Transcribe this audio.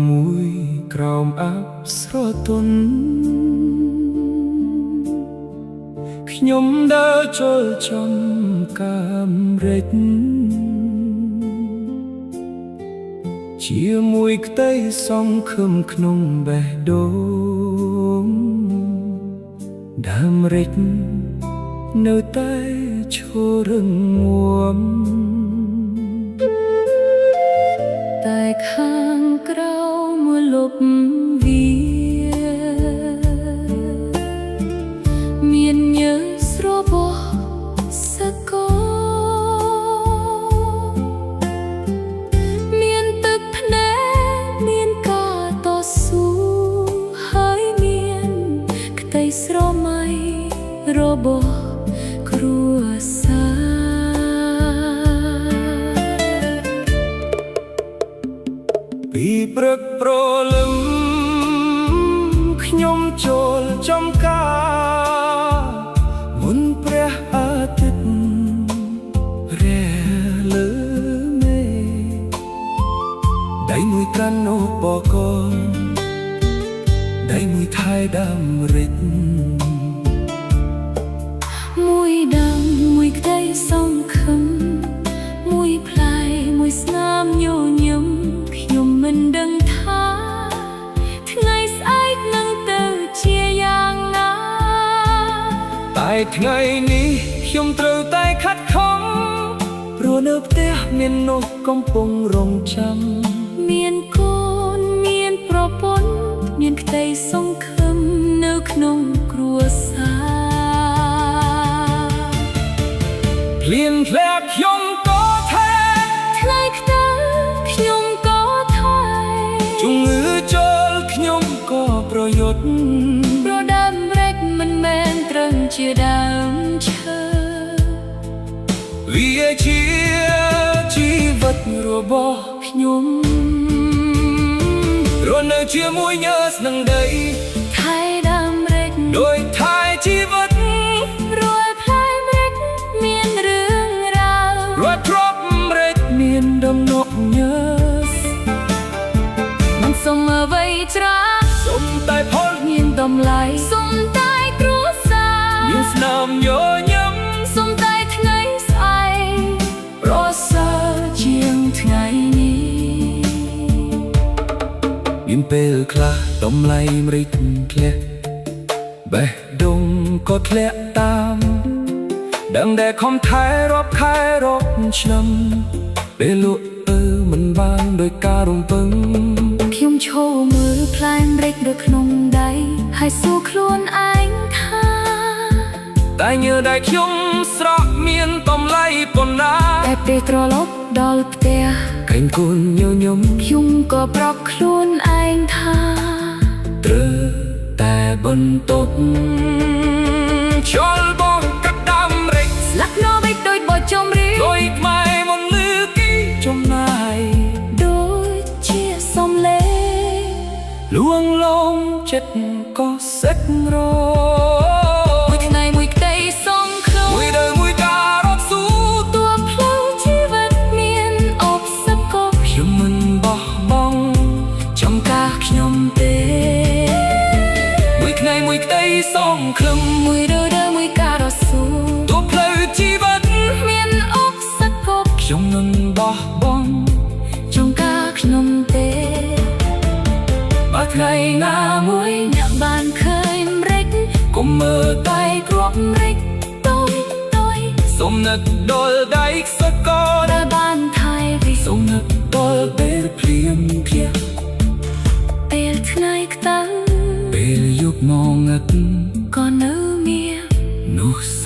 មួយក្រោមអប្សរទន់ខ្ញុំដើរចូលចំកាំរិចជាមួយក្តីសង្ឃឹមក្នុងបេះដូងដើមរិចនៅតែឈររឹងមាំតែខាងក្រៅមួយលប់វាមានញើសរបស់សកលមានទឹកភ្នែកមានការតស៊ូហើយមានក្តីស្រមៃរបស់គ្រួសារពីព្រឹកព្រលឹមខ្ញុំចូលចំការមុនព្រះអាទិត្យរះលើមេដៃមួយកាន់អូបកលដៃមួយថែដាំរិចមួយដាំមួយក្តីសង្ឃឹមមួយផ្លែមួយស្នាមញញឹមខ្ញុំមិនដឹងថាថ្ងៃស្អែកនឹងទៅជាយ៉ាងណាតែថ្ងៃនេះខ្ញុំត្រូវតែខិតខំព្រោះនៅផ្ទះមាននោះកំពុងរងចាំមានកូនមានប្រពន្ធមានក្តីសង្ឃឹមនៅក្នុងគ្រួសារភ្លៀងធ្លាក់ខ្ញុំក៏ថែថ្ងៃខ្ទើខ្ញុំក៏ថែជំងឺចូលខ្ញុំក៏ប្រយុទ្ធព្រោះដើមរែកមិនមែនត្រឹមជាដើមឈើវាជាជីវិតរបស់ខ្ញុំរស់នៅជាមួយញើសនឹងដីថែដើមរែកដោយថែជីវិតរួចផ្លែម្រេចមានរឿងរ៉ាវរត់ទ្របម្រេចមានដំណក់ញើសមិនសុំអ្វីច្រើនសុំតែផលមានតម្លៃសុំតែគ្រួសារមានស្នាមញញឹមសុំតែថ្ងៃស្អែកប្រសើរជាងថ្ងៃនេះមានពេលខ្លះតម្លៃម្រេចធ្លាក់បេះដូងក៏ធ្លាក់តាមដឹងដែលខំថែរាប់ខែរាប់ឆ្នាំពេលលក់មិនបានដោយការរំពឹងខ្ញុំឈរមើលផ្លែម្រេចនៅក្នុងដៃហើយសួរខ្លួនឯងថាតែញើសដែលខ្ញុំស្រក់មានតម្លៃប៉ុណ្ណាតែពេលត្រឡប់ដល់ផ្ទះកេងគូនញញឹមខ្ញុំក៏ប្រកខ្លួនឯងថាត្រូវតែបន្ទប់ជលបងកាត់ដើមម្រេចស្លាក់ណបិចដូចបោះចំរៀងដោយខ្មែរមុនលឺគីចំណាយដូចជាសំឡេងលួងលងចិត្តក៏សេចរមួយថ្ងៃមួយក្តីសង្ឃឹមមួយđờiមួយការរត់ស៊ូតួផ្លូវជីវិតមានអបសកលខ្ញុំមិនបោះបង់ចំការខ្ញុំទេមួយថ្ងៃមួយក្តីសង្ឃឹមមួយđờiមួយការរត់ស៊ូតួផ្លូវជីវិតមានអបសកលខ្ញុំមិនបោះបង់ចំការខ្ញុំទេបើថ្ងៃណាមួយអ្នកបានឃើញម្រេចកុំមើលតែគ្រាប់ម្រេចតូចសូមនឹកដល់ដៃខ្សឹកក៏ដែលបានថែវិសូមនឹកដល់ពេលភ្លៀងធ្លាក់ពេលថ្ងៃខ្តៅពេលយប់ងងឹតក៏នៅមាននោះស